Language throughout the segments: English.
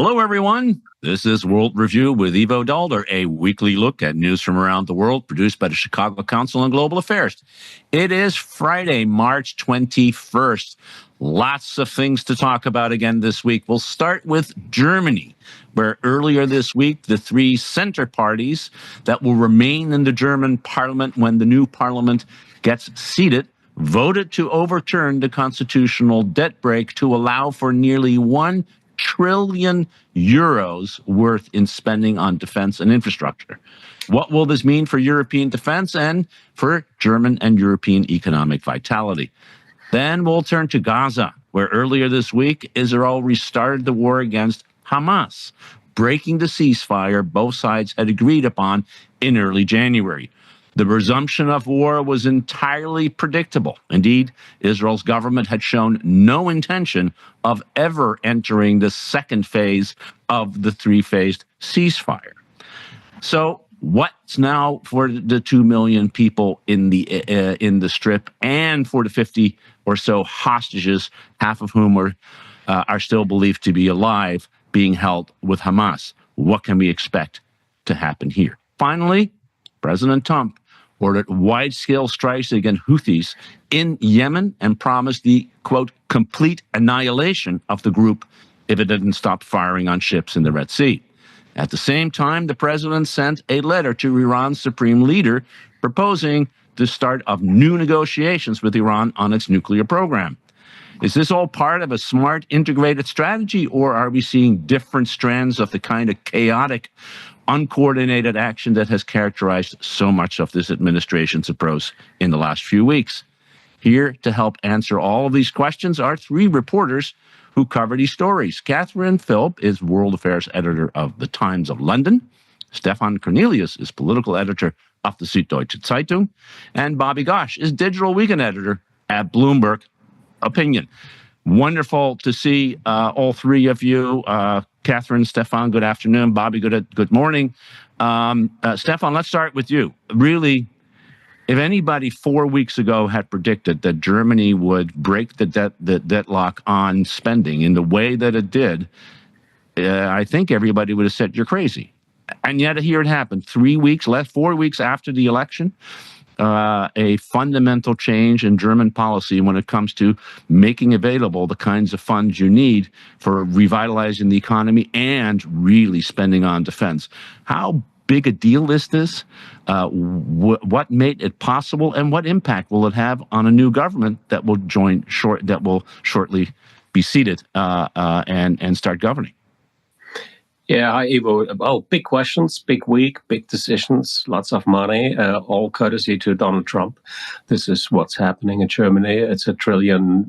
Hello, everyone. This is World Review with Ivo Daalder, a weekly look at news from around the world produced by the Chicago Council on Global Affairs. It is Friday, March 21st. Lots of things to talk about again this week. We'll start with Germany, where earlier this week, the three center parties that will remain in the German parliament when the new parliament gets seated voted to overturn the constitutional debt brake to allow for nearly 1 trillion euros worth in spending on defense and infrastructure. What will this mean for European defense and for German and European economic vitality? Then we'll turn to Gaza, where earlier this week, Israel restarted the war against Hamas, breaking the ceasefire both sides had agreed upon in early January. The resumption of war was entirely predictable. Indeed, Israel's government had shown no intention of ever entering the second phase of the three-phased ceasefire. So what's now for the 2 million people in the Strip and for the 50 or so hostages, half of whom are still believed to be alive, being held with Hamas? What can we expect to happen here? Finally, President Trump ordered wide-scale strikes against Houthis in Yemen and promised the, quote, complete annihilation of the group if it didn't stop firing on ships in the Red Sea. At the same time, the president sent a letter to Iran's supreme leader proposing the start of new negotiations with Iran on its nuclear program. Is this all part of a smart, integrated strategy, or are we seeing different strands of the kind of chaotic, uncoordinated action that has characterized so much of this administration's approach in the last few weeks? Here to help answer all of these questions are three reporters who cover these stories. Catherine Philp is World Affairs Editor of The Times of London. Stefan Kornelius is Political Editor of the Süddeutsche Zeitung. And Bobby Ghosh is Digital Weekend Editor at Bloomberg Opinion. Wonderful to see all three of you. Catherine, Stefan, good afternoon. Bobby, good morning. Stefan, let's start with you. Really, if anybody 4 weeks ago had predicted that Germany would break the deadlock on spending in the way that it did, I think everybody would have said, you're crazy. And yet here it happened. 4 weeks after the election. A fundamental change in German policy when it comes to making available the kinds of funds you need for revitalizing the economy and really spending on defense. How big a deal is this? What made it possible, and what impact will it have on a new government that will shortly be seated and start governing? Yeah, hi, Ivo. Well, big questions, big week, big decisions, lots of money, all courtesy to Donald Trump. This is what's happening in Germany. It's a trillion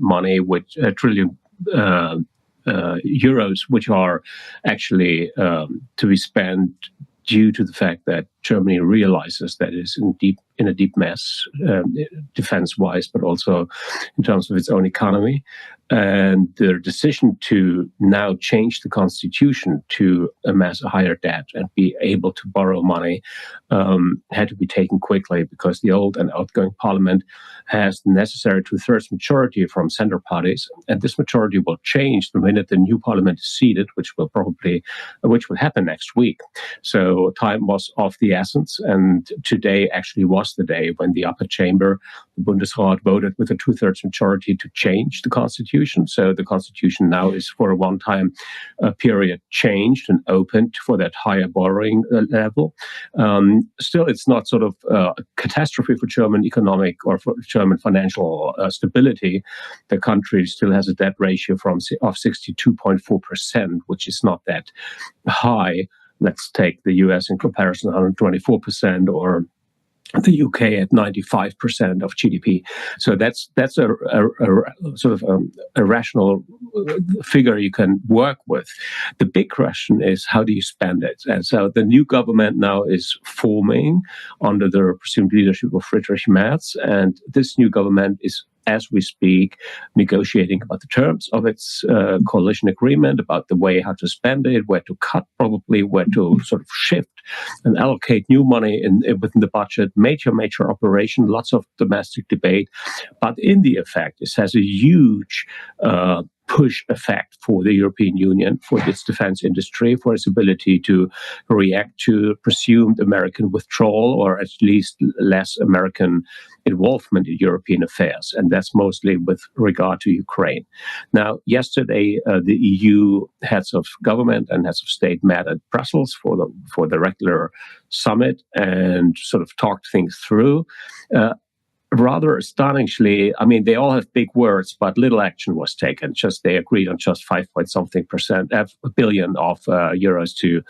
euros, which are actually to be spent due to the fact that Germany realizes that it is in a deep mess, defense-wise, but also in terms of its own economy. And the decision to now change the constitution to amass a higher debt and be able to borrow money had to be taken quickly, because the old and outgoing parliament has the necessary 2/3 majority from center parties. And this majority will change the minute the new parliament is seated, which will happen next week. So time was of the essence. And today actually was the day when the upper chamber, the Bundesrat, voted with a 2/3 majority to change the constitution. So the constitution now is for a one-time period changed and opened for that higher borrowing level. Still, it's not sort of a catastrophe for German economic or for German financial stability. The country still has a debt ratio of 62.4%, which is not that high. Let's take the US in comparison, 124%, or the UK at 95% of GDP. So that's a sort of a rational figure you can work with. The big question is, how do you spend it? And so the new government now is forming under the presumed leadership of Friedrich Merz, and this new government is, as we speak, negotiating about the terms of its coalition agreement, about the way how to spend it, where to cut probably, where to sort of shift and allocate new money within the budget. Major operation, lots of domestic debate. But in the effect, this has a huge push effect for the European Union, for its defense industry, for its ability to react to presumed American withdrawal, or at least less American involvement in European affairs. And that's mostly with regard to Ukraine. Now, yesterday, the EU heads of government and heads of state met at Brussels for the regular summit and sort of talked things through. Rather astonishingly, I mean, they all have big words, but little action was taken. They agreed on just 5-point-something billion of euros to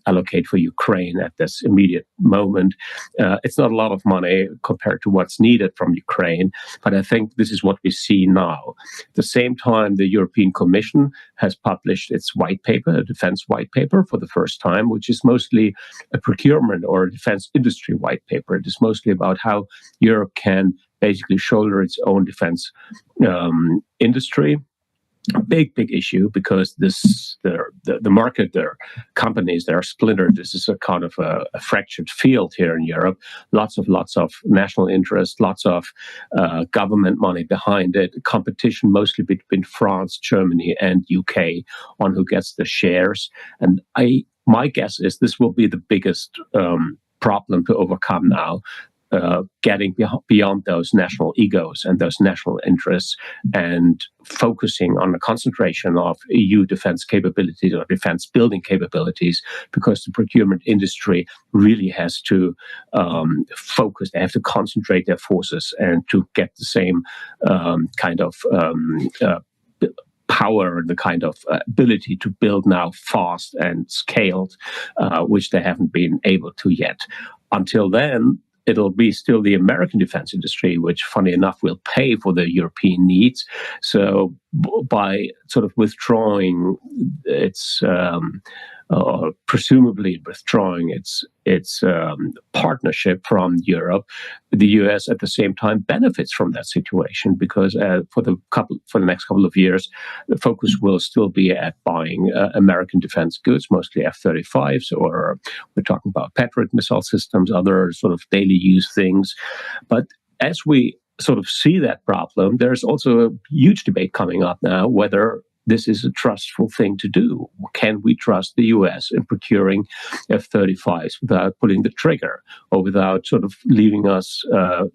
allocate for Ukraine at this immediate moment. It's not a lot of money compared to what's needed from Ukraine, but I think this is what we see now. At the same time, the European Commission has published its white paper, a defense white paper for the first time, which is mostly a procurement or a defense industry white paper. It is mostly about how Europe can basically shoulder its own defense industry. A big issue, because the market, their companies, they are splintered. This is a kind of a fractured field here in Europe. Lots of national interest, lots of government money behind it. Competition mostly between France, Germany, and UK on who gets the shares. And my guess is this will be the biggest problem to overcome now. Getting beyond those national egos and those national interests and focusing on the concentration of EU defense capabilities or defense building capabilities, because the procurement industry really has to focus. They have to concentrate their forces and to get the same kind of power, the kind of ability to build now fast and scaled, which they haven't been able to yet. Until then, it'll be still the American defense industry, which, funny enough, will pay for the European needs. So by sort of withdrawing its, presumably withdrawing its partnership from Europe, the US at the same time benefits from that situation, because for the next couple of years, the focus will still be at buying American defense goods, mostly F-35s, or we're talking about Patriot missile systems, other sort of daily use things. But as we sort of see that problem, there's also a huge debate coming up now whether this is a trustful thing to do. Can we trust the US in procuring F-35s without pulling the trigger, or without sort of leaving us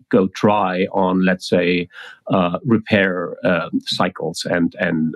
go dry on, let's say, repair cycles and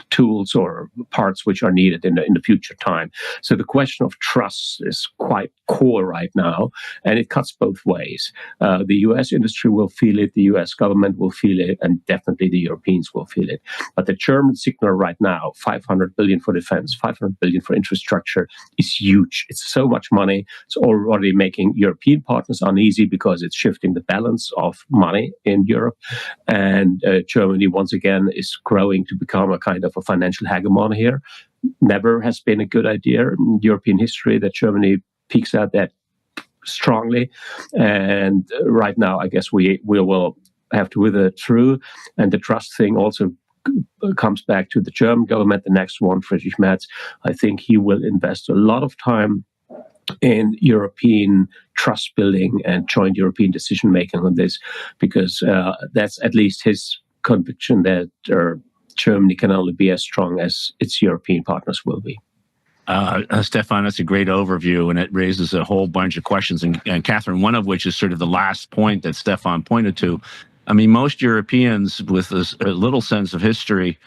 tools or parts which are needed in the future time? So the question of trust is quite core right now, and it cuts both ways. The US industry will feel it, the US government will feel it, and definitely the Europeans will feel it. But the German signal right now, 500 billion for defense, 500 billion for infrastructure, is huge. It's so much money. It's already making European partners uneasy, because it's shifting the balance of money in Europe. And Germany, once again, is growing to become a kind of a financial hegemon here. Never has been a good idea in European history that Germany peaks out that strongly. And right now, I guess we will have to wither through. And the trust thing also comes back to the German government, the next one, Friedrich Merz. I think he will invest a lot of time in European trust building and joint European decision making on this, because that's at least his conviction that Germany can only be as strong as its European partners will be. Stefan, that's a great overview, and it raises a whole bunch of questions. And Catherine, one of which is sort of the last point that Stefan pointed to. I mean, most Europeans with a little sense of history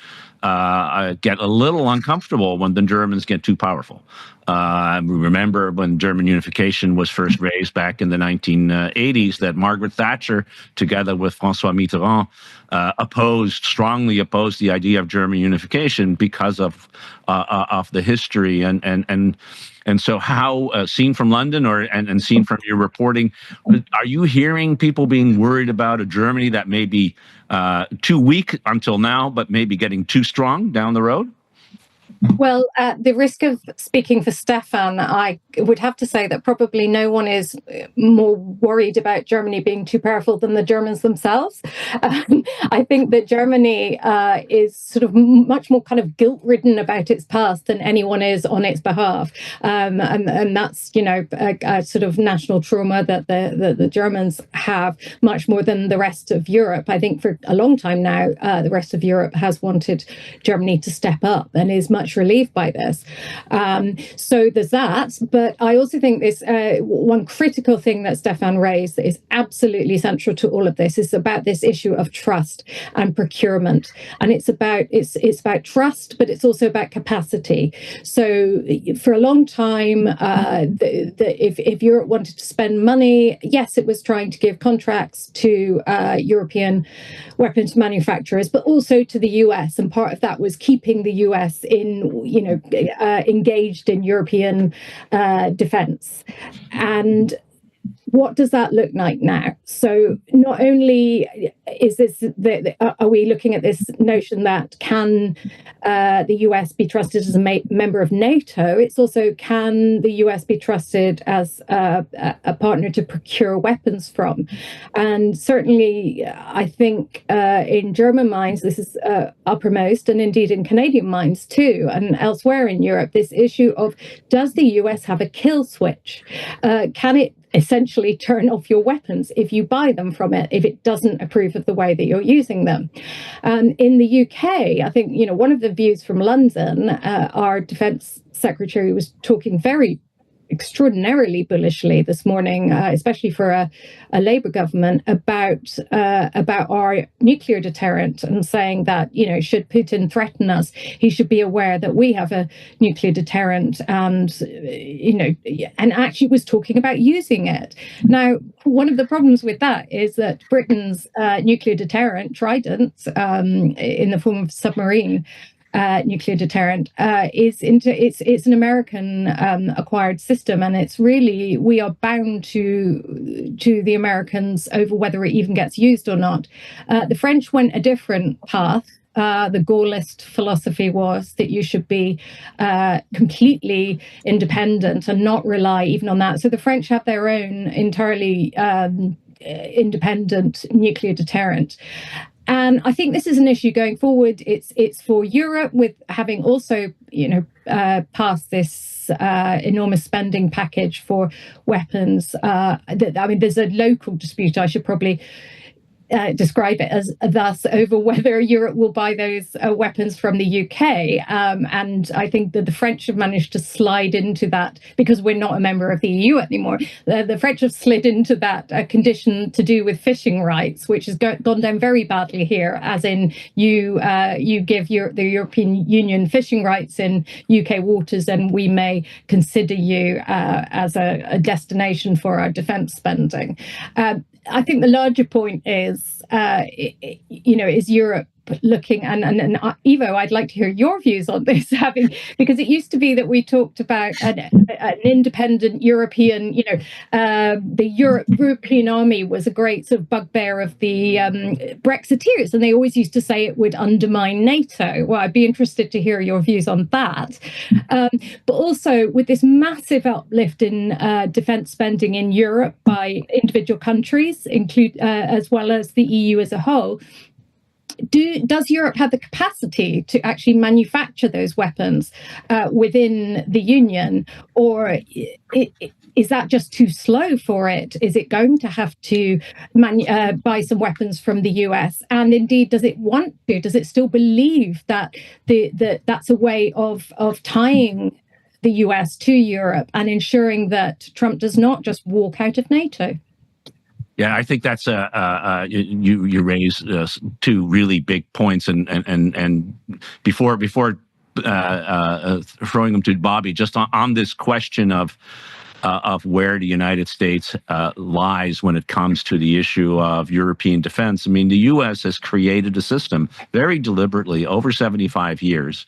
get a little uncomfortable when the Germans get too powerful. We remember when German unification was first raised back in the 1980s, that Margaret Thatcher, together with François Mitterrand, strongly opposed the idea of German unification because of the history and so how, seen from London and seen from your reporting, are you hearing people being worried about a Germany that may be too weak until now, but maybe getting too strong down the road? Well, at the risk of speaking for Stefan, I would have to say that probably no one is more worried about Germany being too powerful than the Germans themselves. I think that Germany is sort of much more kind of guilt-ridden about its past than anyone is on its behalf. And that's, you know, a sort of national trauma that the Germans have much more than the rest of Europe. I think for a long time now, the rest of Europe has wanted Germany to step up and is much relieved by this. So there's that. But I also think this one critical thing that Stefan raised that is absolutely central to all of this is about this issue of trust and procurement. And it's about trust, but it's also about capacity. So for a long time, if Europe wanted to spend money, yes, it was trying to give contracts to European weapons manufacturers, but also to the US. And part of that was keeping the US engaged in European defense. And what does that look like now? So not only is this, are we looking at this notion that can the US be trusted as a member of NATO? It's also, can the US be trusted as a partner to procure weapons from? And certainly, I think in German minds, this is uppermost, and indeed in Canadian minds too, and elsewhere in Europe, this issue of, does the US have a kill switch? Can it essentially turn off your weapons if you buy them from it, if it doesn't approve of the way that you're using them? In the UK, I think, you know, one of the views from London, our defence secretary was talking very extraordinarily bullishly this morning, especially for a Labour government, about our nuclear deterrent, and saying that, you know, should Putin threaten us, he should be aware that we have a nuclear deterrent, and and actually was talking about using it. Now, one of the problems with that is that Britain's nuclear deterrent, Trident, in the form of submarine nuclear deterrent, it's an American acquired system, and it's really, we are bound to the Americans over whether it even gets used or not. The French went a different path. The Gaullist philosophy was that you should be completely independent and not rely even on that. So the French have their own entirely independent nuclear deterrent. And I think this is an issue going forward. It's for Europe, with having also, passed this enormous spending package for weapons. There's a local dispute. I should probably describe it as thus over whether Europe will buy those weapons from the UK. And I think that the French have managed to slide into that, because we're not a member of the EU anymore. The French have slid into that condition to do with fishing rights, which has gone down very badly here, as in you give the European Union fishing rights in UK waters, and we may consider you as a destination for our defence spending. I think the larger point is, is Europe looking, and Ivo, I'd like to hear your views on this, because it used to be that we talked about an independent European, the European army was a great sort of bugbear of the Brexiteers, and they always used to say it would undermine NATO. Well, I'd be interested to hear your views on that. But also, with this massive uplift in defence spending in Europe by individual countries, as well as the EU as a whole, does Europe have the capacity to actually manufacture those weapons within the Union, or is that just too slow for it? Is it going to have to buy some weapons from the US? And indeed, does it want to? Does it still believe that that's a way of tying the US to Europe and ensuring that Trump does not just walk out of NATO? Yeah, I think that's you raise two really big points, and before throwing them to Bobby, just on this question of where the United States lies when it comes to the issue of European defense. I mean, the U.S. has created a system very deliberately over 75 years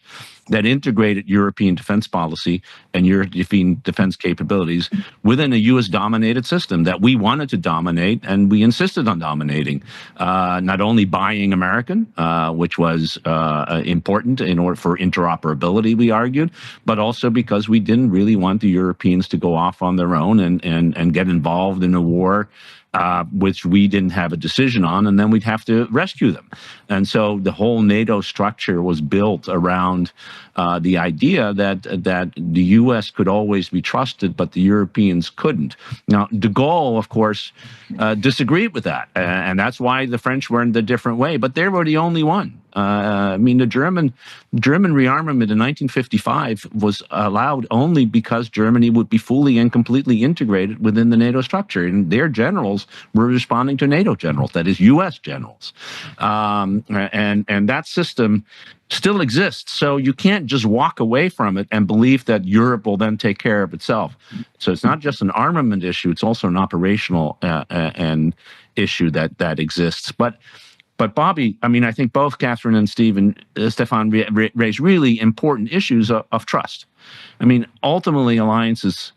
that integrated European defense policy and European defense capabilities within a U.S.-dominated system that we wanted to dominate, and we insisted on dominating. Not only buying American, which was important in order for interoperability, we argued, but also because we didn't really want the Europeans to go off on their own and get involved in a war which we didn't have a decision on, and then we'd have to rescue them. And so the whole NATO structure was built around the idea that the U.S. could always be trusted, but the Europeans couldn't. Now, de Gaulle, of course, disagreed with that, and that's why the French went a different way, but they were the only one. I mean, the German rearmament in 1955 was allowed only because Germany would be fully and completely integrated within the NATO structure, and their generals were responding to NATO generals, that is, U.S. generals, and that system still exists. So you can't just walk away from it and believe that Europe will then take care of itself. So it's not just an armament issue; it's also an operational and issue that exists. But Bobby, I mean, I think both Catherine and Stefan raised really important issues of trust. I mean, ultimately, alliances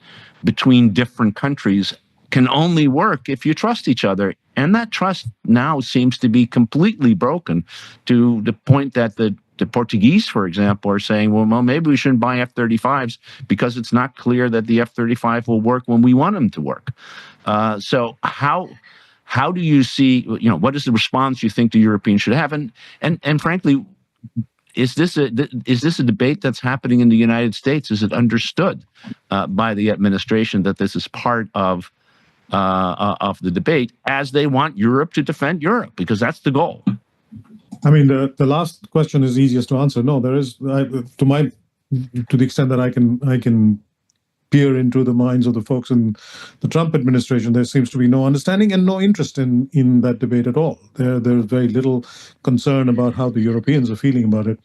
between different countries can only work if you trust each other. And that trust now seems to be completely broken to the point that the Portuguese, for example, are saying, well, maybe we shouldn't buy F-35s because it's not clear that the F-35 will work when we want them to work. So how do you see, what is the response you think the Europeans should have? And frankly, is this a debate that's happening in the United States? Is it understood by the administration that this is part of the debate, as they want Europe to defend Europe, because that's the goal? I mean, the last question is easiest to answer. No, there is, to the extent that I can peer into the minds of the folks in the Trump administration, there seems to be no understanding and no interest in that debate at all. There's very little concern about how the Europeans are feeling about it.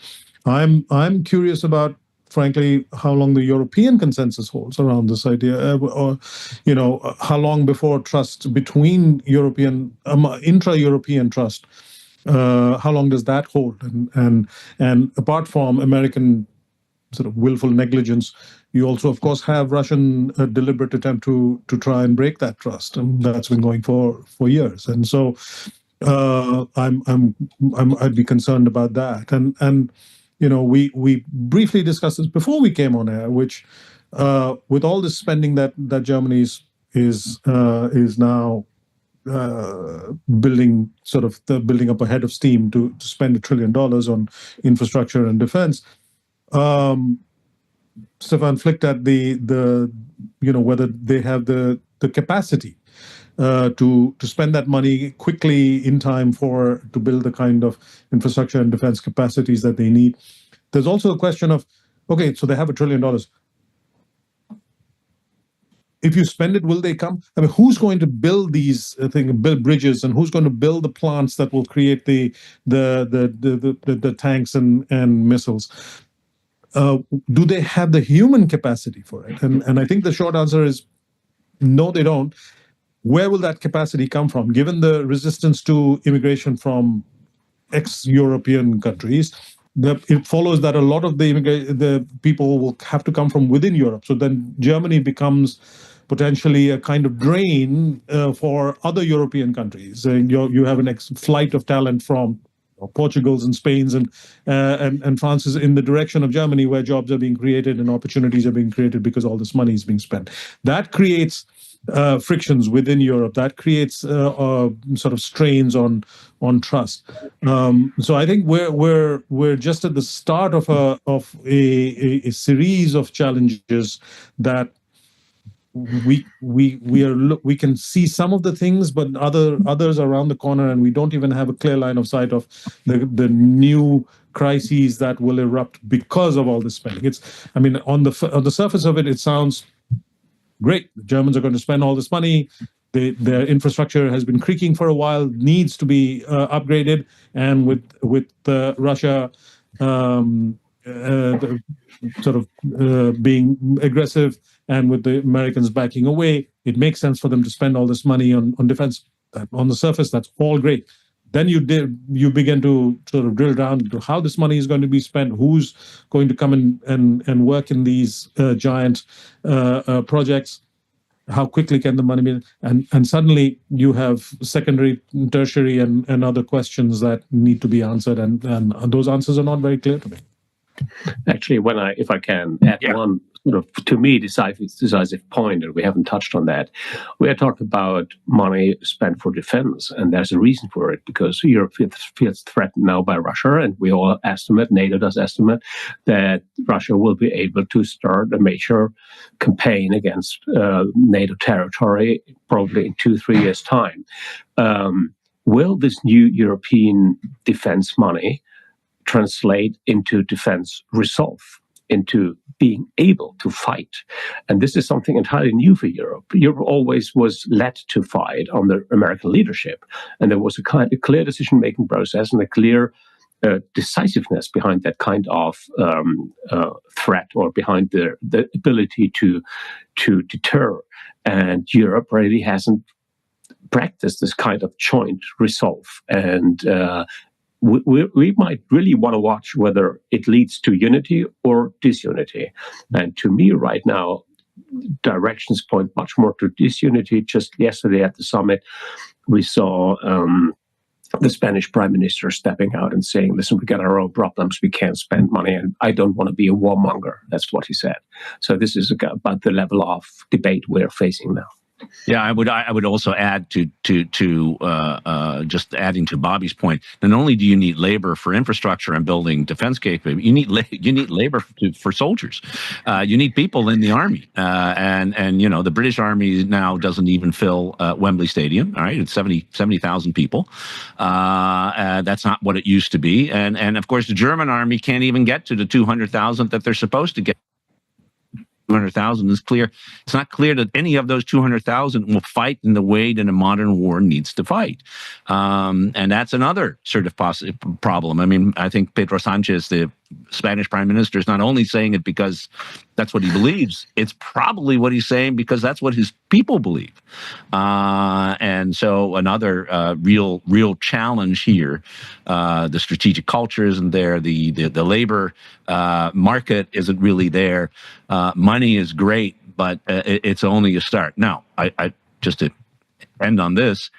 I'm curious about, frankly, how long the European consensus holds around this idea, or how long before trust between intra-European trust, how long does that hold? And apart from American sort of willful negligence, you also, of course, have Russian deliberate attempt to try and break that trust, and that's been going for years. And so I'd be concerned about that. And we briefly discussed this before we came on air, which with all this spending that Germany is now building up a head of steam to spend $1 trillion on infrastructure and defense. Stefan flicked at the whether they have the capacity to spend that money quickly in time to build the kind of infrastructure and defense capacities that they need. There's also a question of, okay, so they have $1 trillion. If you spend it, will they come? I mean, who's going to build these build bridges, and who's going to build the plants that will create the tanks and missiles? Do they have the human capacity for it? And I think the short answer is no, they don't. Where will that capacity come from? Given the resistance to immigration from ex-European countries, it follows that a lot of the people will have to come from within Europe. So then Germany becomes potentially a kind of drain for other European countries. You have an flight of talent from Portugal's and Spain's and France's in the direction of Germany, where jobs are being created and opportunities are being created because all this money is being spent. That creates frictions within Europe. That creates sort of strains on trust. So I think we're just at the start of a series of challenges that we can see some of the things, but others around the corner, and we don't even have a clear line of sight of the new crises that will erupt because of all this spending. On the surface of it, it sounds great. The Germans are going to spend all this money. Their infrastructure has been creaking for a while, needs to be upgraded, and with Russia being aggressive, and with the Americans backing away, it makes sense for them to spend all this money on defense. On the surface, that's all great. Then you begin to sort of drill down into how this money is going to be spent, who's going to come and work in these giant projects, how quickly can the money be, and suddenly you have secondary, tertiary, and other questions that need to be answered, and those answers are not very clear to me. Actually, if I can add one sort of, to me, decisive point, and we haven't touched on that, we are talking about money spent for defense, and there's a reason for it, because Europe feels threatened now by Russia, and we all estimate, NATO does estimate, that Russia will be able to start a major campaign against NATO territory probably in 2-3 years' time. Will this new European defense money translate into defense resolve, into being able to fight? And this is something entirely new for Europe. Europe always was led to fight under American leadership, and there was a clear decision-making process and a clear decisiveness behind that kind of threat, or behind the ability to deter. And Europe really hasn't practiced this kind of joint resolve, and we might really want to watch whether it leads to unity or disunity. And to me, right now, directions point much more to disunity. Just yesterday at the summit, we saw the Spanish prime minister stepping out and saying, listen, we got our own problems, we can't spend money, and I don't want to be a warmonger. That's what he said. So this is about the level of debate we're facing now. Yeah, I would also add to just adding to Bobby's point. Not only do you need labor for infrastructure and building defense capability, you need labor for soldiers. You need people in the army, and the British Army now doesn't even fill Wembley Stadium. All right, it's 70,000 people. That's not what it used to be, and of course the German Army can't even get to the 200,000 that they're supposed to get. 200,000 is clear. It's not clear that any of those 200,000 will fight in the way that a modern war needs to fight. And that's another sort of problem. I mean, I think Pedro Sanchez, the Spanish prime minister, is not only saying it because that's what he believes, it's probably what he's saying because that's what his people believe. And so another real challenge here, the strategic culture isn't there, the labor market isn't really there. Money is great, but it's only a start. Now, I just to end on this,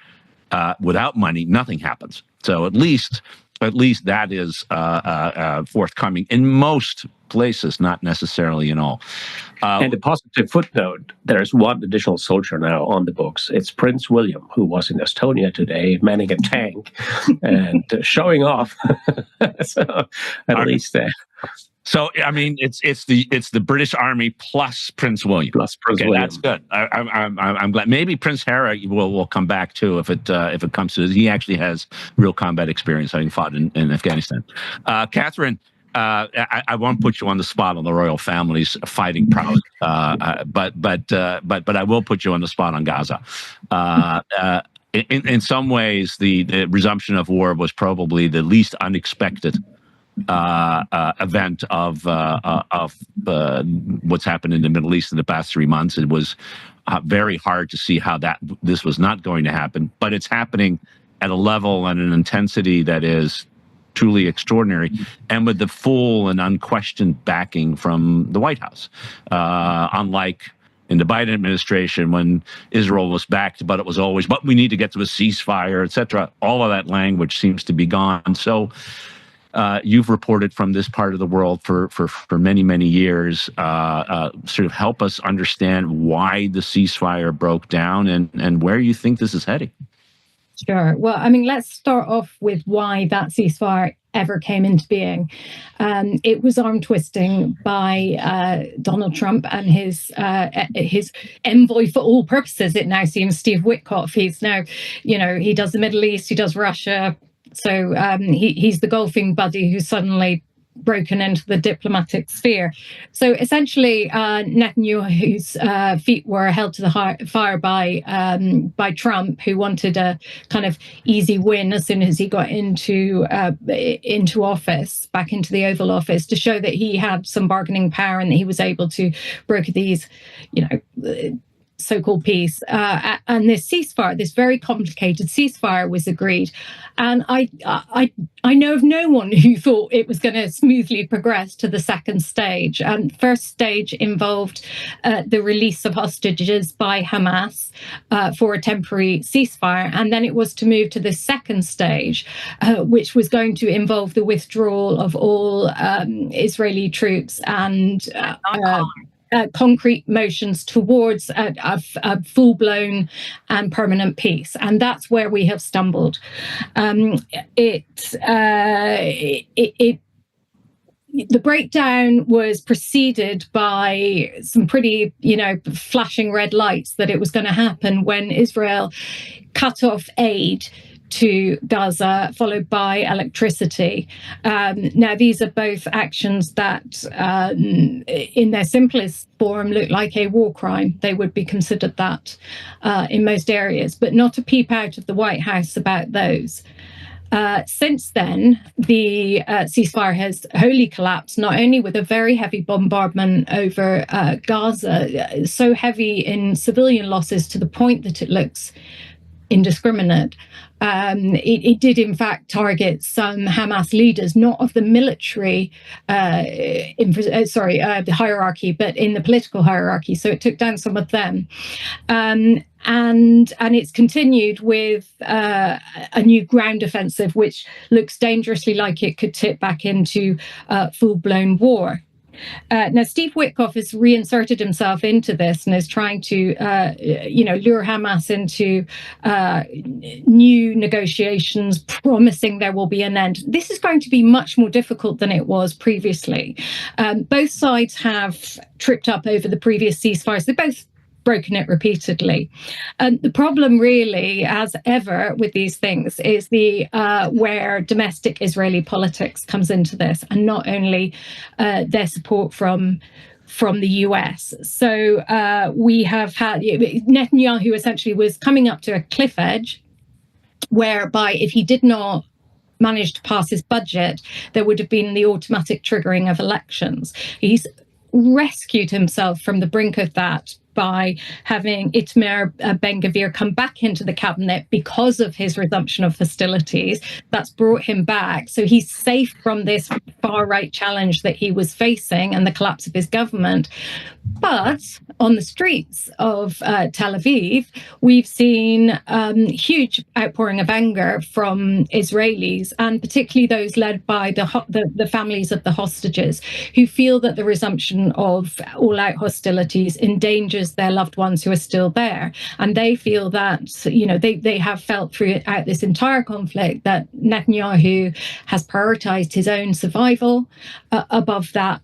without money, nothing happens. So at least that is forthcoming in most places, not necessarily in all. And a positive footnote, there's one additional soldier now on the books. It's Prince William, who was in Estonia today, manning a tank and showing off. So at least So I mean, it's the British Army plus Prince William. William. That's good. I'm glad. Maybe Prince Harry will come back too if it comes to this. He actually has real combat experience, having fought in Afghanistan. Catherine, I won't put you on the spot on the royal family's fighting prowess, but I will put you on the spot on Gaza. In some ways, the resumption of war was probably the least unexpected event of what's happened in the Middle East in the past 3 months. It was very hard to see how this was not going to happen, but it's happening at a level and an intensity that is truly extraordinary, and with the full and unquestioned backing from the White House. Unlike in the Biden administration, when Israel was backed, but it was always, but we need to get to a ceasefire, etc. All of that language seems to be gone. So you've reported from this part of the world for many, many years. Sort of help us understand why the ceasefire broke down and where you think this is heading. Sure. Well, I mean, let's start off with why that ceasefire ever came into being. It was arm twisting by Donald Trump and his envoy for all purposes. It now seems, Steve Witkoff. He's now, he does the Middle East, he does Russia. So he's the golfing buddy who's suddenly broken into the diplomatic sphere. So essentially, Netanyahu's feet were held to the fire by Trump, who wanted a kind of easy win as soon as he got into office, back into the Oval Office, to show that he had some bargaining power and that he was able to broker these, so-called peace, and this ceasefire, this very complicated ceasefire, was agreed. And I know of no one who thought it was going to smoothly progress to the second stage. And first stage involved the release of hostages by Hamas for a temporary ceasefire, and then it was to move to the second stage, which was going to involve the withdrawal of all Israeli troops and concrete motions towards a full-blown and permanent peace. And that's where we have stumbled. The breakdown was preceded by some pretty, flashing red lights that it was going to happen when Israel cut off aid to Gaza, followed by electricity. Now, these are both actions that, in their simplest form, look like a war crime. They would be considered that in most areas, but not a peep out of the White House about those. Since then, the ceasefire has wholly collapsed, not only with a very heavy bombardment over Gaza, so heavy in civilian losses to the point that it looks indiscriminate. It did, in fact, target some Hamas leaders, not of the military the hierarchy, but in the political hierarchy. So it took down some of them. And it's continued with a new ground offensive, which looks dangerously like it could tip back into full-blown war. Now, Steve Witkoff has reinserted himself into this and is trying to, lure Hamas into new negotiations, promising there will be an end. This is going to be much more difficult than it was previously. Both sides have tripped up over the previous ceasefires. They both broken it repeatedly. The problem really, as ever with these things, is where domestic Israeli politics comes into this, and not only their support from the US. So we have had Netanyahu essentially was coming up to a cliff edge, whereby if he did not manage to pass his budget, there would have been the automatic triggering of elections. He's rescued himself from the brink of that by having Itamar Ben-Gvir come back into the cabinet because of his resumption of hostilities. That's brought him back. So he's safe from this far-right challenge that he was facing and the collapse of his government. But on the streets of Tel Aviv, we've seen huge outpouring of anger from Israelis, and particularly those led by the families of the hostages, who feel that the resumption of all-out hostilities endangers their loved ones who are still there. And they feel that, they have felt throughout this entire conflict that Netanyahu has prioritized his own survival above the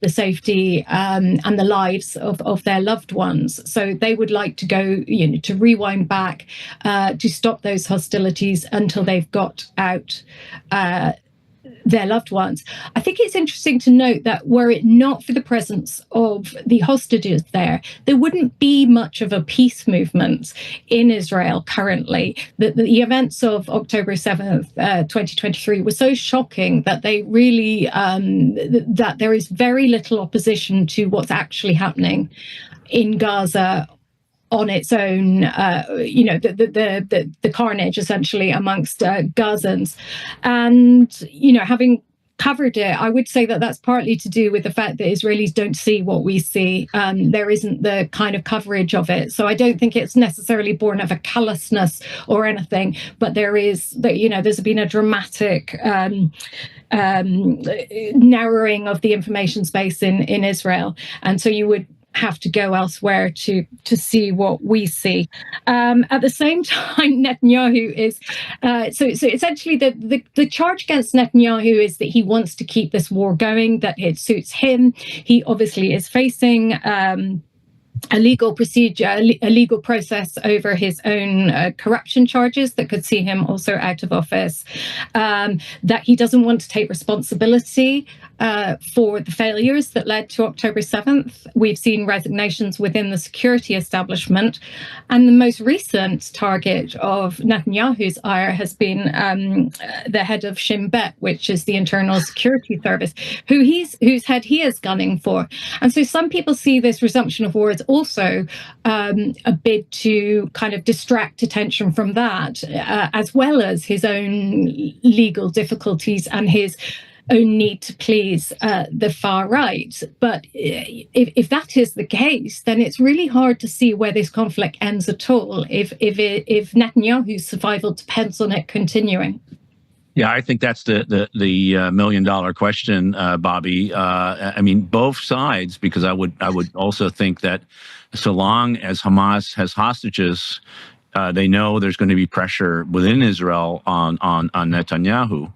safety and the lives of their loved ones. So they would like to go, to rewind back to stop those hostilities until they've got out their loved ones. I think it's interesting to note that were it not for the presence of the hostages there wouldn't be much of a peace movement in Israel currently. The events of October 7th, 2023 were so shocking that they really, that there is very little opposition to what's actually happening in Gaza on its own, the carnage essentially amongst Gazans. And, having covered it, I would say that that's partly to do with the fact that Israelis don't see what we see. There isn't the kind of coverage of it. So I don't think it's necessarily born of a callousness or anything, but there's been a dramatic narrowing of the information space in Israel. And so you would have to go elsewhere to see what we see. At the same time, Netanyahu is so essentially the charge against Netanyahu is that he wants to keep this war going, that it suits him. He obviously is facing a legal procedure, a legal process over his own corruption charges that could see him also out of office, that he doesn't want to take responsibility for the failures that led to October 7th. We've seen resignations within the security establishment. And the most recent target of Netanyahu's ire has been the head of Shin Bet, which is the Internal Security Service, whose head he is gunning for. And so some people see this resumption of war as also a bid to kind of distract attention from that, as well as his own legal difficulties and his own need to please the far right. But if that is the case, then it's really hard to see where this conflict ends at all, if Netanyahu's survival depends on it continuing. Yeah, I think that's the $1 million question, Bobby. I mean, both sides, because I would also think that so long as Hamas has hostages, they know there's going to be pressure within Israel on Netanyahu.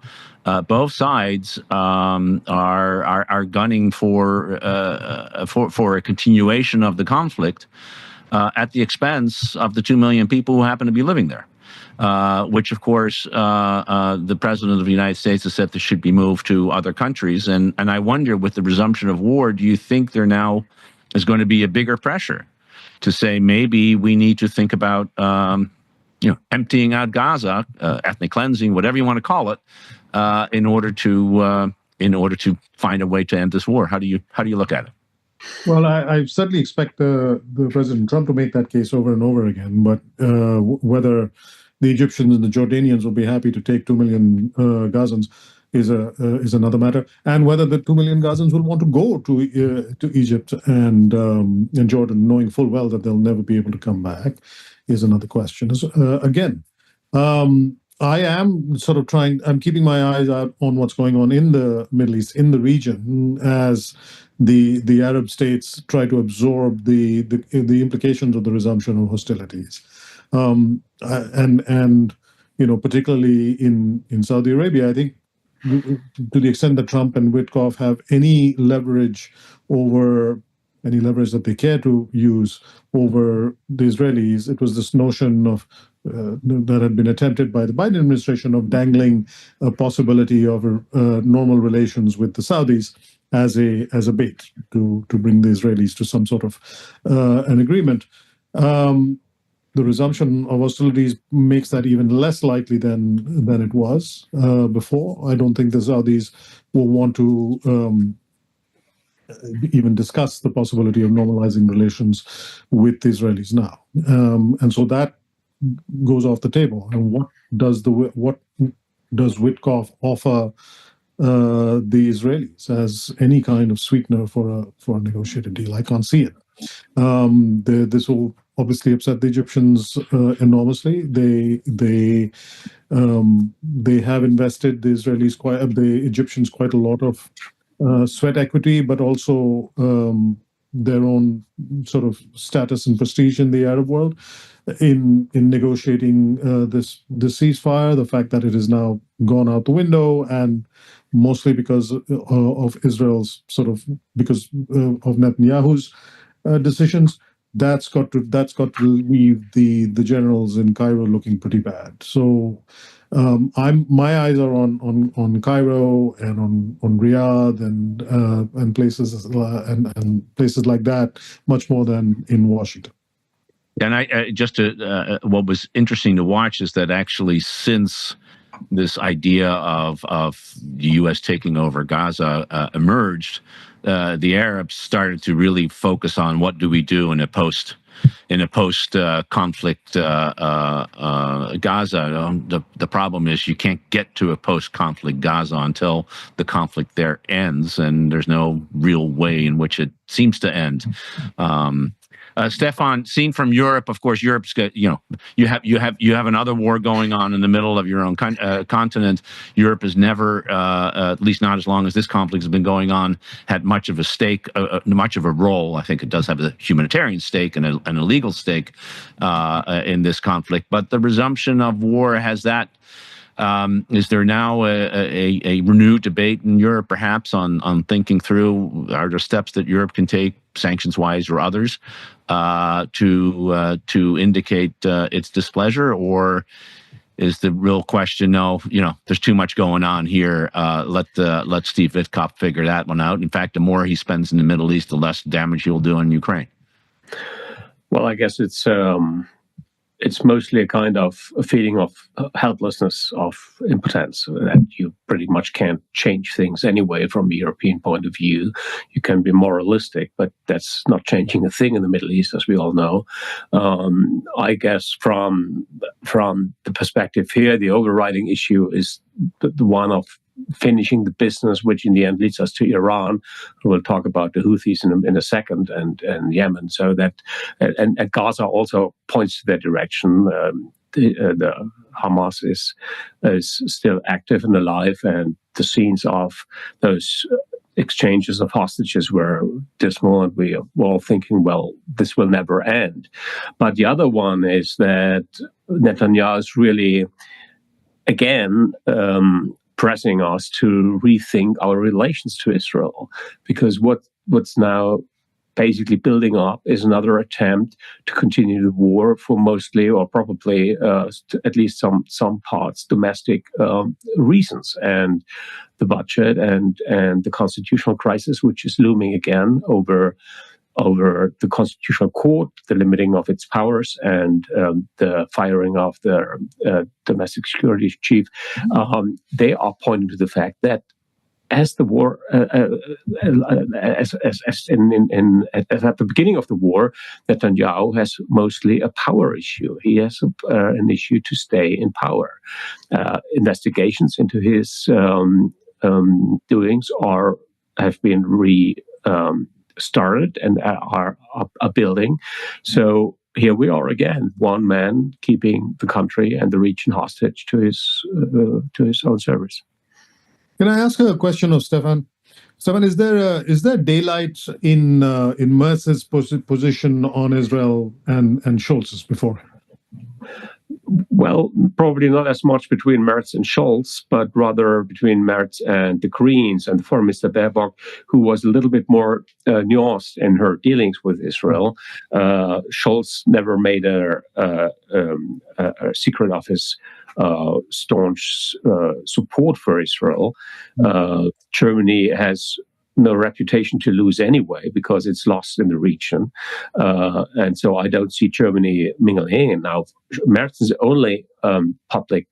Both sides are gunning for a continuation of the conflict at the expense of the 2 million people who happen to be living there. Which, of course, the president of the United States has said this should be moved to other countries. And I wonder, with the resumption of war, do you think there now is going to be a bigger pressure to say maybe we need to think about emptying out Gaza, ethnic cleansing, whatever you want to call it, in order to find a way to end this war? How do you look at it? Well, I certainly expect the President Trump to make that case over and over again, but whether the Egyptians and the Jordanians will be happy to take 2 million Gazans is another matter, and whether the 2 million Gazans will want to go to Egypt and Jordan, knowing full well that they'll never be able to come back, is another question. Again, I am sort of I'm keeping my eyes out on what's going on in the Middle East, in the region, as the Arab states try to absorb the implications of the resumption of hostilities, and particularly in Saudi Arabia. I think, to the extent that Trump and Witkoff have any leverage that they care to use over the Israelis, it was this notion of that had been attempted by the Biden administration of dangling a possibility of normal relations with the Saudis as a bait to bring the Israelis to some sort of an agreement. The resumption of hostilities makes that even less likely than it was before. I don't think the Saudis will want to even discuss the possibility of normalizing relations with the Israelis now, and so that goes off the table. And what does Witkoff offer the Israelis as any kind of sweetener for a negotiated deal? I can't see it. This will obviously upset the Egyptians enormously. They have invested the Egyptians quite a lot of sweat equity, but also their own sort of status and prestige in the Arab world in negotiating this ceasefire. The fact that it has now gone out the window, and mostly because of Israel's because of Netanyahu's decisions, that's got to leave the generals in Cairo looking pretty bad. So my eyes are on Cairo and on Riyadh and places and places like that much more than in Washington. And what was interesting to watch is that actually, since this idea of the U.S. taking over Gaza emerged, the Arabs started to really focus on what do we do in a post conflict Gaza. The problem is you can't get to a post-conflict Gaza until the conflict there ends, and there's no real way in which it seems to end. Stefan, seen from Europe, of course, Europe's got, you have another war going on in the middle of your own continent. Europe has never, at least not as long as this conflict has been going on, had much of a stake, much of a role. I think it does have a humanitarian stake and a legal stake in this conflict. But the resumption of war has that. Is there now a renewed debate in Europe, perhaps, on thinking through, are there steps that Europe can take, sanctions-wise or others, to indicate its displeasure, or is the real question. No, there's too much going on here. Let Steve Witkoff figure that one out. In fact, the more he spends in the Middle East, the less damage he'll do in Ukraine. Well, I guess it's mostly a kind of a feeling of helplessness, of impotence, that you pretty much can't change things anyway from a European point of view. You can be moralistic, but that's not changing a thing in the Middle East, as we all know. I guess from the perspective here, the overriding issue is the one of finishing the business, which in the end leads us to Iran. We'll talk about the Houthis in a second, and Yemen. So that and Gaza also points to that direction. The Hamas is still active and alive, and the scenes of those exchanges of hostages were dismal, and we were all thinking, well, this will never end. But the other one is that Netanyahu is really, again, pressing us to rethink our relations to Israel, because what's now basically building up is another attempt to continue the war for mostly, or probably at least some parts, domestic reasons, and the budget and the constitutional crisis, which is looming again over the Constitutional Court, the limiting of its powers, and the firing of the domestic security chief. They are pointing to the fact that as the war, as at the beginning of the war, Netanyahu has mostly a power issue. He has an issue to stay in power. Investigations into his doings have been started and are building. So here we are again, one man keeping the country and the region hostage to his own service. Can I ask a question of Stefan? Stefan, is there daylight in Merz's position on Israel and Scholz's before? Well, probably not as much between Merz and Scholz, but rather between Merz and the Greens and the foreign minister Baerbock, who was a little bit more nuanced in her dealings with Israel. Scholz never made a secret of his staunch support for Israel. Germany has no reputation to lose anyway, because it's lost in the region. And so I don't see Germany mingling in. Now, Merz's only public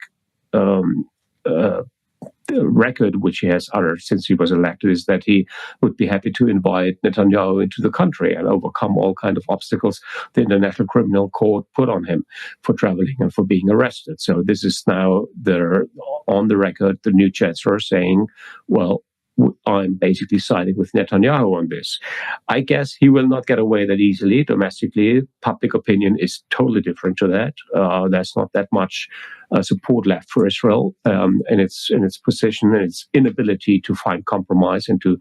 record which he has uttered since he was elected is that he would be happy to invite Netanyahu into the country and overcome all kinds of obstacles the International Criminal Court put on him for traveling and for being arrested. So this is now on the record, the new chancellor saying, well, I'm basically siding with Netanyahu on this. I guess he will not get away that easily domestically. Public opinion is totally different to that. There's not that much support left for Israel in its position and its inability to find compromise and to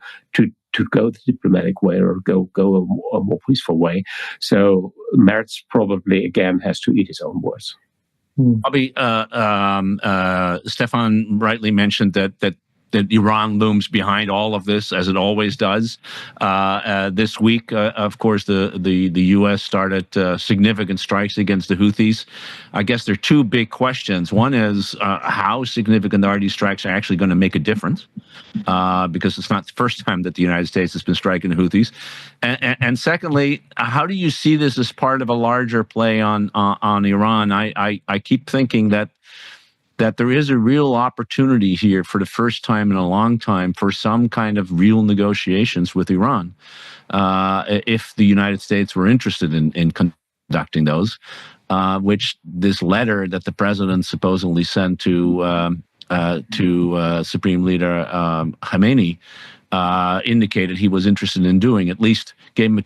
go the diplomatic way or go a more peaceful way. So Merz probably again has to eat his own words. Bobby, Stefan rightly mentioned that Iran looms behind all of this, as it always does. This week, of course, the U.S. started significant strikes against the Houthis. I guess there are two big questions. One is how significant are these strikes are actually going to make a difference? Because it's not the first time that the United States has been striking the Houthis. And secondly, how do you see this as part of a larger play on Iran? I keep thinking that there is a real opportunity here for the first time in a long time for some kind of real negotiations with Iran, if the United States were interested in conducting those, which this letter that the president supposedly sent to Supreme Leader Khamenei indicated he was interested in doing. At least gave him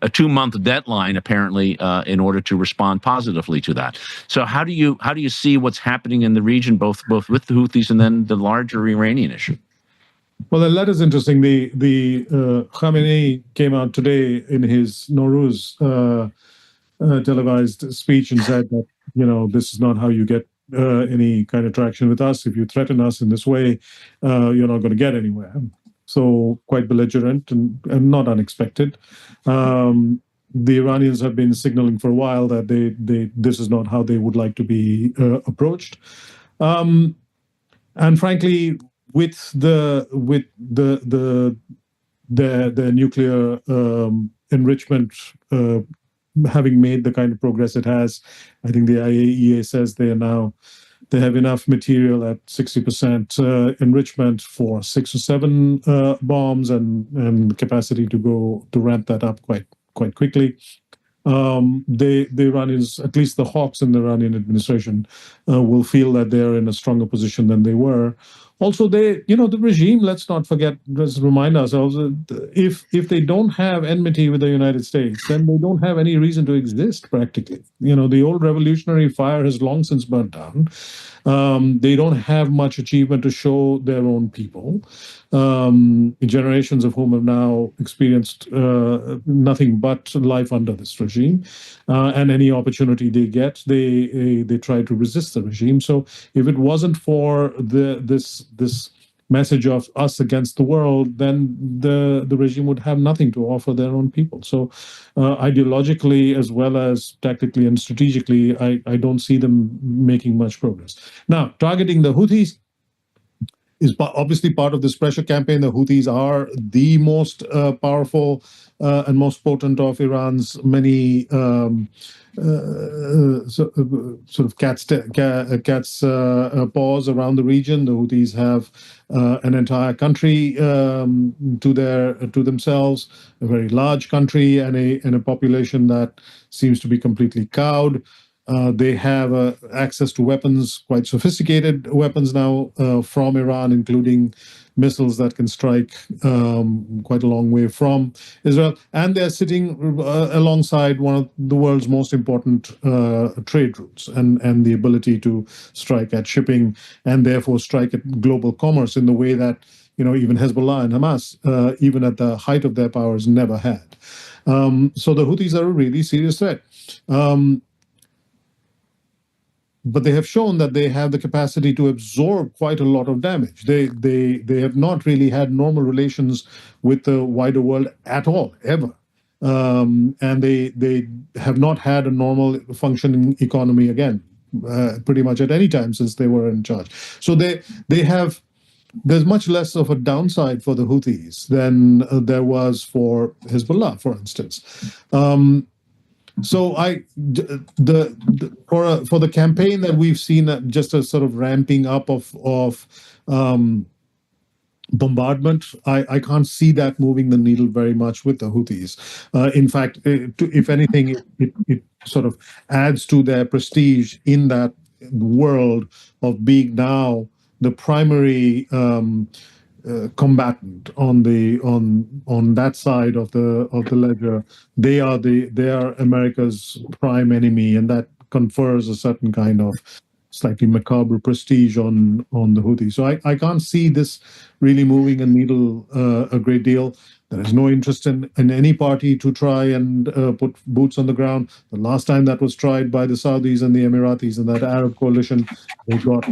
a 2-month deadline, apparently, in order to respond positively to that. So how do you see what's happening in the region, both with the Houthis and then the larger Iranian issue? Well, the letter's interesting. The Khamenei came out today in his Nowruz televised speech and said that, this is not how you get any kind of traction with us. If you threaten us in this way, you're not going to get anywhere. So quite belligerent and not unexpected. the Iranians have been signaling for a while that this is not how they would like to be approached. And frankly, with the nuclear enrichment having made the kind of progress it has, I think the IAEA says they have enough material at 60% enrichment for 6 or 7 bombs, and capacity to ramp that up quite quickly. The Iranians, at least the hawks in the Iranian administration, will feel that they're in a stronger position than they were. Also, the regime, let's not forget, let's remind ourselves, if they don't have enmity with the United States, then they don't have any reason to exist, practically. The old revolutionary fire has long since burnt down. They don't have much achievement to show their own people. Generations of whom have now experienced nothing but life under this regime. And any opportunity they get, they try to resist the regime. So if it wasn't for this message of us against the world, then the regime would have nothing to offer their own people. So ideologically, as well as tactically and strategically, I don't see them making much progress. Now, targeting the Houthis is obviously part of this pressure campaign. The Houthis are the most powerful and most potent of Iran's many sort of cat's paws around the region. The Houthis have an entire country to themselves, a very large country, and a population that seems to be completely cowed. They have access to weapons, quite sophisticated weapons now from Iran, including missiles that can strike quite a long way from Israel. And they're sitting alongside one of the world's most important trade routes and the ability to strike at shipping and therefore strike at global commerce in the way that even Hezbollah and Hamas, even at the height of their powers, never had. So the Houthis are a really serious threat. But they have shown that they have the capacity to absorb quite a lot of damage. They have not really had normal relations with the wider world at all, ever. And they have not had a normal functioning economy again, pretty much at any time since they were in charge. So there's much less of a downside for the Houthis than there was for Hezbollah, for instance. So for the campaign that we've seen, just a sort of ramping up of bombardment, I can't see that moving the needle very much with the Houthis. In fact, if anything, it sort of adds to their prestige in that world of being now the primary combatant on that side of the ledger. They are America's prime enemy, and that confers a certain kind of slightly macabre prestige on the Houthis. So I can't see this really moving a needle a great deal. There is no interest in any party to try and put boots on the ground. The last time that was tried by the Saudis and the Emiratis and that Arab coalition, they got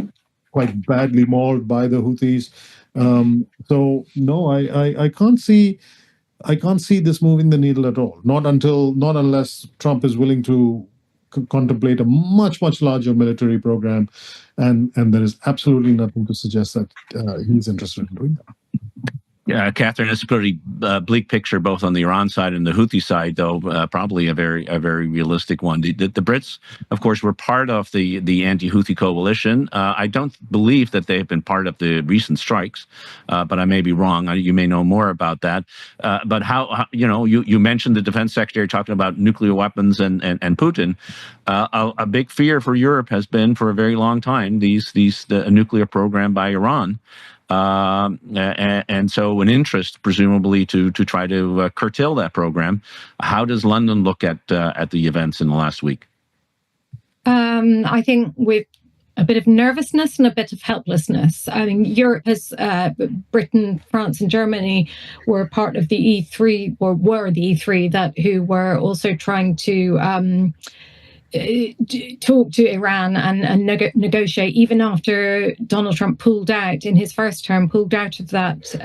quite badly mauled by the Houthis. So no, I can't see this moving the needle at all. Not unless Trump is willing to contemplate a much larger military program, and there is absolutely nothing to suggest that he's interested in doing that. Yeah, Catherine, it's a pretty bleak picture, both on the Iran side and the Houthi side, though probably a very realistic one. The Brits, of course, were part of the anti-Houthi coalition. I don't believe that they've been part of the recent strikes, but I may be wrong. You may know more about that. But how you mentioned the defense secretary talking about nuclear weapons and Putin. A big fear for Europe has been for a very long time the nuclear program by Iran. And so an interest, presumably, to try to curtail that program. How does London look at the events in the last week? I think with a bit of nervousness and a bit of helplessness. I mean, Europe has, Britain, France, and Germany were part of the E3, or were the E3 who were also trying to talk to Iran and negotiate, even after Donald Trump pulled out in his first term, pulled out of that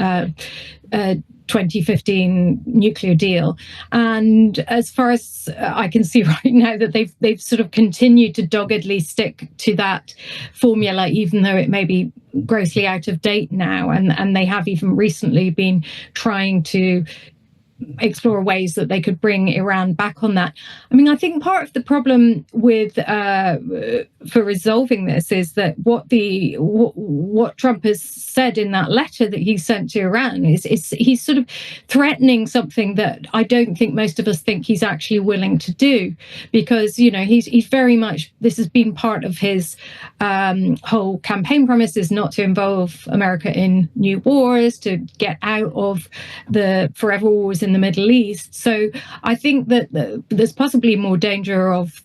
2015 nuclear deal. And as far as I can see right now, that they've sort of continued to doggedly stick to that formula, even though it may be grossly out of date now. And they have even recently been trying to explore ways that they could bring Iran back on that. I mean, I think part of the problem with for resolving this is that what Trump has said in that letter that he sent to Iran is he's sort of threatening something that I don't think most of us think he's actually willing to do, because, you know, he's very much, this has been part of his whole campaign promises, not to involve America in new wars, to get out of the forever wars in the Middle East. So I think that there's possibly more danger of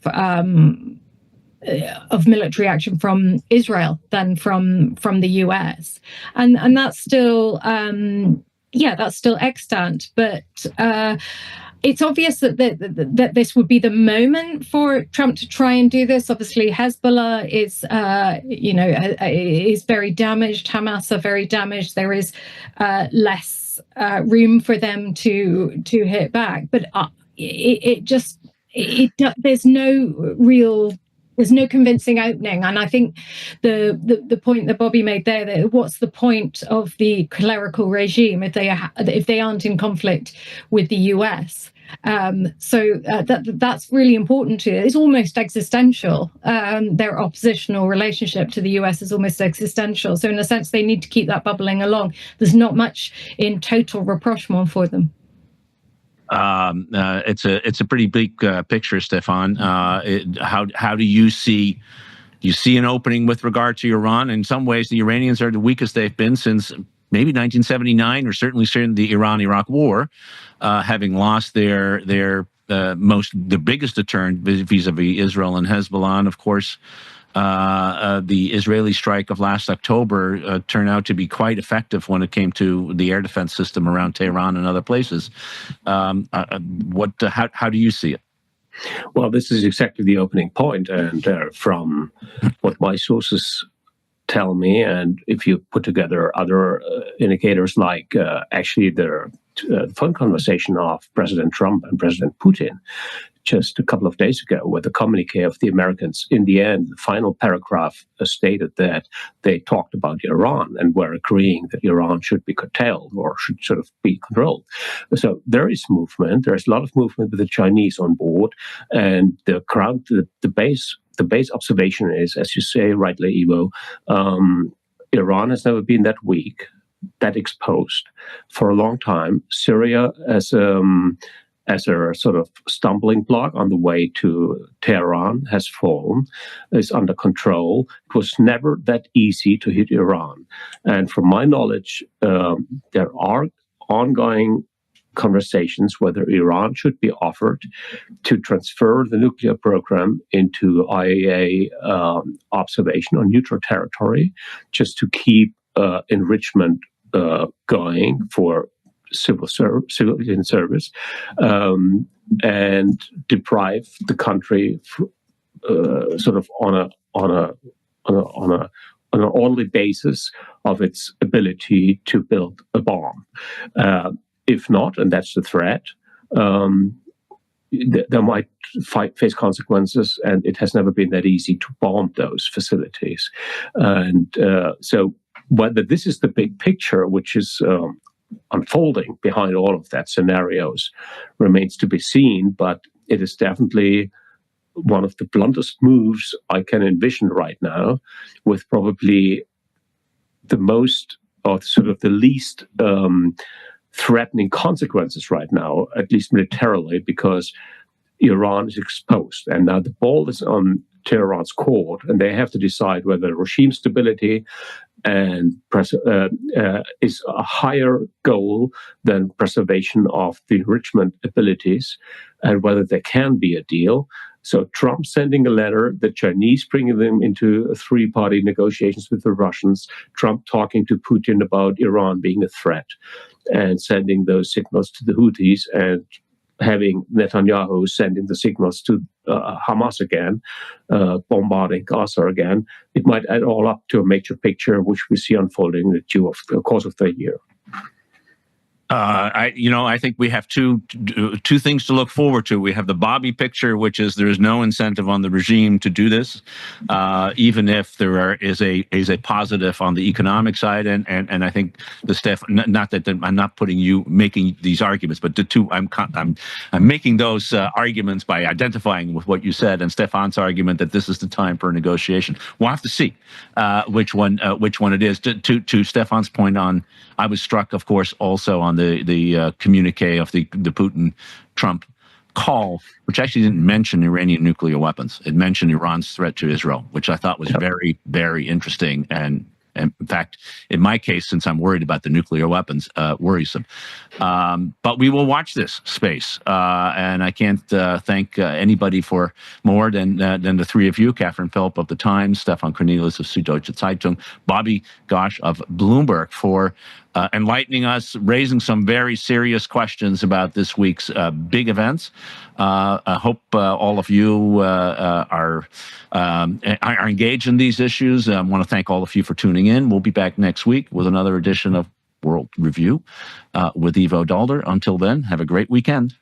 military action from Israel than from the US, and that's still that's still extant. But it's obvious that this would be the moment for Trump to try and do this. Obviously, Hezbollah is is very damaged. Hamas are very damaged. There is less room for them to hit back, but there's no convincing opening. And I think the point that Bobby made there, that what's the point of the clerical regime if they aren't in conflict with the US? That's really important to it. It's almost existential. Their oppositional relationship to the US is almost existential. So in a sense, they need to keep that bubbling along. There's not much in total rapprochement for them. It's a pretty big picture, Stefan. How do you see? You see an opening with regard to Iran? In some ways, the Iranians are the weakest they've been since maybe 1979, or certainly during the Iran-Iraq War, having lost their biggest deterrent vis-a-vis Israel and Hezbollah. And of course, the Israeli strike of last October turned out to be quite effective when it came to the air defense system around Tehran and other places. How do you see it? Well, this is exactly the opening point, and from what my sources tell me, and if you put together other indicators like actually the phone conversation of President Trump and President Putin just a couple of days ago, where the communique of the Americans, in the end, the final paragraph stated that they talked about Iran and were agreeing that Iran should be curtailed or should sort of be controlled. So there is movement. There's a lot of movement with the Chinese on board, and the base observation is, as you say rightly, Ivo, Iran has never been that weak, that exposed for a long time. Syria as a sort of stumbling block on the way to Tehran has fallen, is under control. It was never that easy to hit Iran. And from my knowledge, there are ongoing conversations whether Iran should be offered to transfer the nuclear program into IAEA observation on neutral territory, just to keep enrichment going for civilian service, and deprive the country sort of on an orderly basis of its ability to build a bomb. If not, and that's the threat, they might face consequences, and it has never been that easy to bomb those facilities. And so whether this is the big picture, which is unfolding behind all of that scenarios, remains to be seen, but it is definitely one of the bluntest moves I can envision right now, with probably the most, or sort of the least threatening consequences right now, at least militarily, because Iran is exposed. And now the ball is on Tehran's court, and they have to decide whether regime stability and is a higher goal than preservation of the enrichment abilities, and whether there can be a deal. So Trump sending a letter, the Chinese bringing them into three-party negotiations with the Russians, Trump talking to Putin about Iran being a threat, and sending those signals to the Houthis, and having Netanyahu sending the signals to Hamas again, bombarding Gaza again. It might add all up to a major picture which we see unfolding in the course of the year. I think we have two things to look forward to. We have the Bobby picture, which is there is no incentive on the regime to do this, even if there is a positive on the economic side. And I think not that I'm not making these arguments, but I'm making those arguments by identifying with what you said and Stefan's argument that this is the time for a negotiation. We'll have to see which one it is. To Stefan's point on, I was struck, of course, also on the communique of the Putin-Trump call, which actually didn't mention Iranian nuclear weapons. It mentioned Iran's threat to Israel, which I thought was very, very interesting. And in fact, in my case, since I'm worried about the nuclear weapons, worrisome. But we will watch this space. And I can't thank anybody for more than the three of you, Catherine Philp of The Times, Stefan Kornelius of Süddeutsche Zeitung, Bobby Ghosh of Bloomberg, for enlightening us, raising some very serious questions about this week's big events. I hope all of you are engaged in these issues. I want to thank all of you for tuning in. We'll be back next week with another edition of World Review with Ivo Daalder. Until then, have a great weekend.